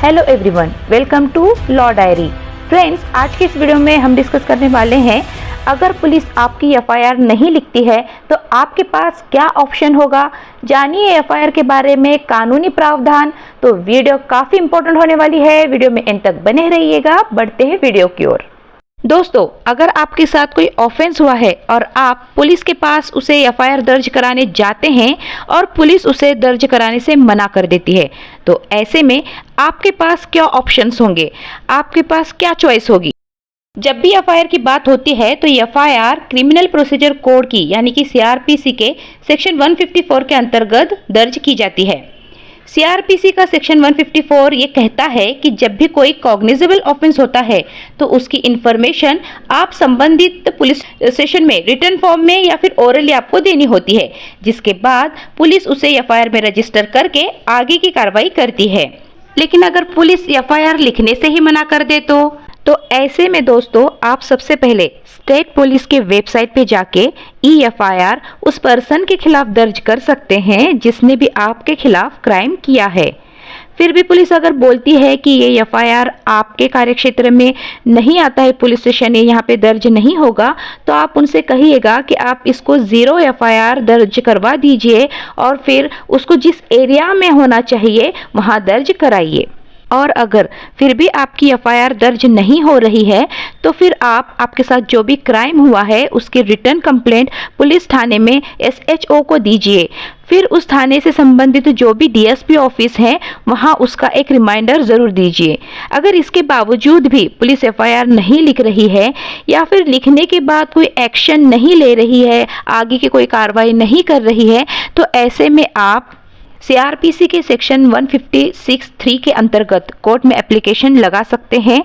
Hello everyone, welcome to law diary. Friends, आज की इस वीडियो में हम डिस्कस करने वाले हैं, अगर पुलिस आपकी एफआईआर नहीं लिखती है तो आपके पास क्या ऑप्शन होगा। जानिए एफआईआर के बारे में कानूनी प्रावधान। तो वीडियो काफ़ी इंपॉर्टेंट होने वाली है, वीडियो में एंड तक बने रहिएगा। बढ़ते हैं वीडियो की ओर। दोस्तों, अगर आपके साथ कोई ऑफेंस हुआ है और आप पुलिस के पास उसे एफआईआर दर्ज कराने जाते हैं और पुलिस उसे दर्ज कराने से मना कर देती है, तो ऐसे में आपके पास क्या ऑप्शंस होंगे, आपके पास क्या चॉइस होगी। जब भी एफआईआर की बात होती है तो एफआईआर क्रिमिनल प्रोसीजर कोड की यानी कि सीआरपीसी के सेक्शन 154 के अंतर्गत दर्ज की जाती है। सीआरपीसी का सेक्शन 154 ये कहता है कि जब भी कोई कॉग्निजेबल ऑफेंस होता है तो उसकी इंफॉर्मेशन आप संबंधित पुलिस स्टेशन में रिटन फॉर्म में या फिर ओरली आपको देनी होती है, जिसके बाद पुलिस उसे एफआईआर में रजिस्टर करके आगे की कार्रवाई करती है। लेकिन अगर पुलिस एफआईआर लिखने से ही मना कर दे तो ऐसे में दोस्तों, आप सबसे पहले स्टेट पुलिस के वेबसाइट पे जाके EFIR उस पर्सन के खिलाफ दर्ज कर सकते हैं जिसने भी आपके खिलाफ क्राइम किया है। फिर भी पुलिस अगर बोलती है कि ये एफआईआर आपके कार्यक्षेत्र में नहीं आता है, पुलिस स्टेशन यहाँ पे दर्ज नहीं होगा, तो आप उनसे कहिएगा कि आप इसको 0 एफआईआर दर्ज करवा दीजिए और फिर उसको जिस एरिया में होना चाहिए वहाँ दर्ज कराइए। और अगर फिर भी आपकी एफआईआर दर्ज नहीं हो रही है तो फिर आपके साथ जो भी क्राइम हुआ है उसकी रिटर्न कंप्लेंट पुलिस थाने में SHO को दीजिए। फिर उस थाने से संबंधित जो भी DSP ऑफिस है वहां उसका एक रिमाइंडर ज़रूर दीजिए। अगर इसके बावजूद भी पुलिस एफआईआर नहीं लिख रही है या फिर लिखने के बाद कोई एक्शन नहीं ले रही है, आगे की कोई कार्रवाई नहीं कर रही है, तो ऐसे में आप सीआरपीसी के सेक्शन 156(3) के अंतर्गत कोर्ट में एप्लीकेशन लगा सकते हैं।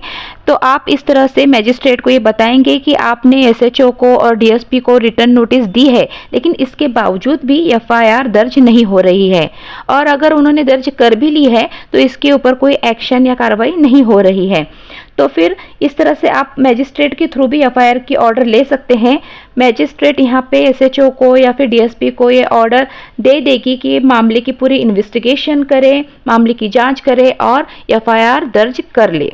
तो आप इस तरह से मजिस्ट्रेट को ये बताएंगे कि आपने SHO को और DSP को रिटर्न नोटिस दी है, लेकिन इसके बावजूद भी एफआईआर दर्ज नहीं हो रही है, और अगर उन्होंने दर्ज कर भी ली है तो इसके ऊपर कोई एक्शन या कार्रवाई नहीं हो रही है। तो फिर इस तरह से आप मजिस्ट्रेट के थ्रू भी एफआईआर की ऑर्डर ले सकते हैं। मजिस्ट्रेट यहाँ पे SHO को या फिर DSP को ये ऑर्डर दे देगी कि मामले की पूरी इन्वेस्टिगेशन करे, मामले की जांच करे और एफआईआर दर्ज कर ले।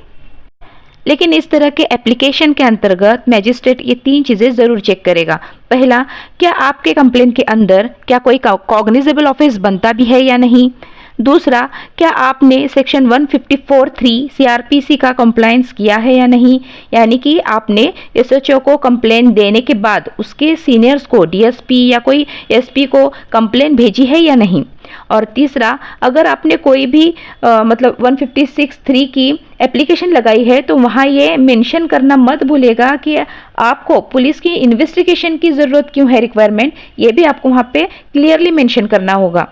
लेकिन इस तरह के एप्लीकेशन के अंतर्गत मजिस्ट्रेट ये 3 चीज़ें ज़रूर चेक करेगा। पहला, क्या आपके कंप्लेन के अंदर क्या कोई कॉग्निजेबल ऑफेंस बनता भी है या नहीं। दूसरा, क्या आपने सेक्शन 154(3) सीआरपीसी का कंप्लायंस किया है या नहीं, यानी कि आपने SHO को कंप्लेन देने के बाद उसके सीनियर्स को DSP या कोई SP को कंप्लेन भेजी है या नहीं। और तीसरा, अगर आपने कोई भी 156(3) की एप्लीकेशन लगाई है तो वहाँ ये मेंशन करना मत भूलेगा कि आपको पुलिस की इन्वेस्टिगेशन की ज़रूरत क्यों है, रिक्वायरमेंट, ये भी आपको वहाँ पे क्लियरली मेंशन करना होगा।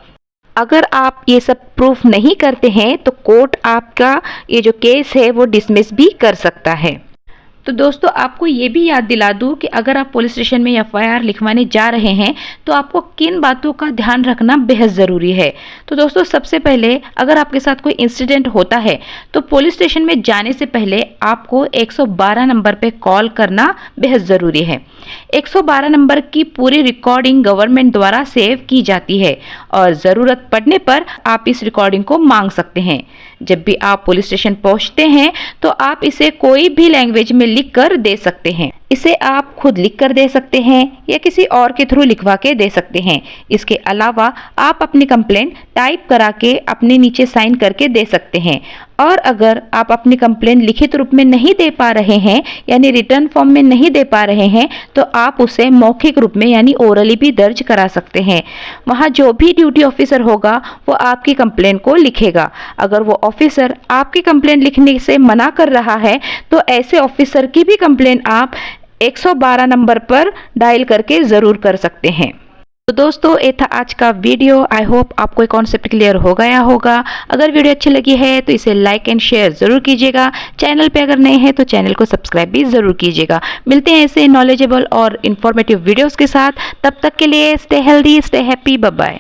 अगर आप ये सब प्रूफ नहीं करते हैं तो कोर्ट आपका ये जो केस है वो डिसमिस भी कर सकता है। तो दोस्तों, आपको ये भी याद दिला दूँ कि अगर आप पुलिस स्टेशन में एफआईआर लिखवाने जा रहे हैं तो आपको किन बातों का ध्यान रखना बेहद ज़रूरी है। तो दोस्तों, सबसे पहले अगर आपके साथ कोई इंसिडेंट होता है तो पुलिस स्टेशन में जाने से पहले आपको 112 नंबर पे कॉल करना बेहद ज़रूरी है। 112 नंबर की पूरी रिकॉर्डिंग गवर्नमेंट द्वारा सेव की जाती है और ज़रूरत पड़ने पर आप इस रिकॉर्डिंग को मांग सकते हैं। जब भी आप पुलिस स्टेशन पहुंचते हैं तो आप इसे कोई भी लैंग्वेज में लिख कर दे सकते हैं। इसे आप खुद लिख कर दे सकते हैं या किसी और के थ्रू लिखवा के दे सकते हैं। इसके अलावा आप अपनी कंप्लेंट टाइप करा के अपने नीचे साइन करके दे सकते हैं। और अगर आप अपनी कंप्लेंट लिखित रूप में नहीं दे पा रहे हैं यानी रिटर्न फॉर्म में नहीं दे पा रहे हैं तो आप उसे मौखिक रूप में यानी ओरली भी दर्ज करा सकते हैं। वहाँ जो भी ड्यूटी ऑफिसर होगा वो आपकी कंप्लेंट को लिखेगा। अगर वो ऑफिसर आपकी कंप्लेंट लिखने से मना कर रहा है तो ऐसे ऑफिसर की भी कंप्लेंट आप 112 नंबर पर डायल करके ज़रूर कर सकते हैं। तो दोस्तों, ये था आज का वीडियो। आई होप आपको ये कॉन्सेप्ट क्लियर हो गया होगा। अगर वीडियो अच्छी लगी है तो इसे लाइक एंड शेयर ज़रूर कीजिएगा। चैनल पे अगर नए हैं तो चैनल को सब्सक्राइब भी ज़रूर कीजिएगा। मिलते हैं ऐसे नॉलेजेबल और इन्फॉर्मेटिव वीडियोज़ के साथ। तब तक के लिए stay healthy, stay happy, bye bye.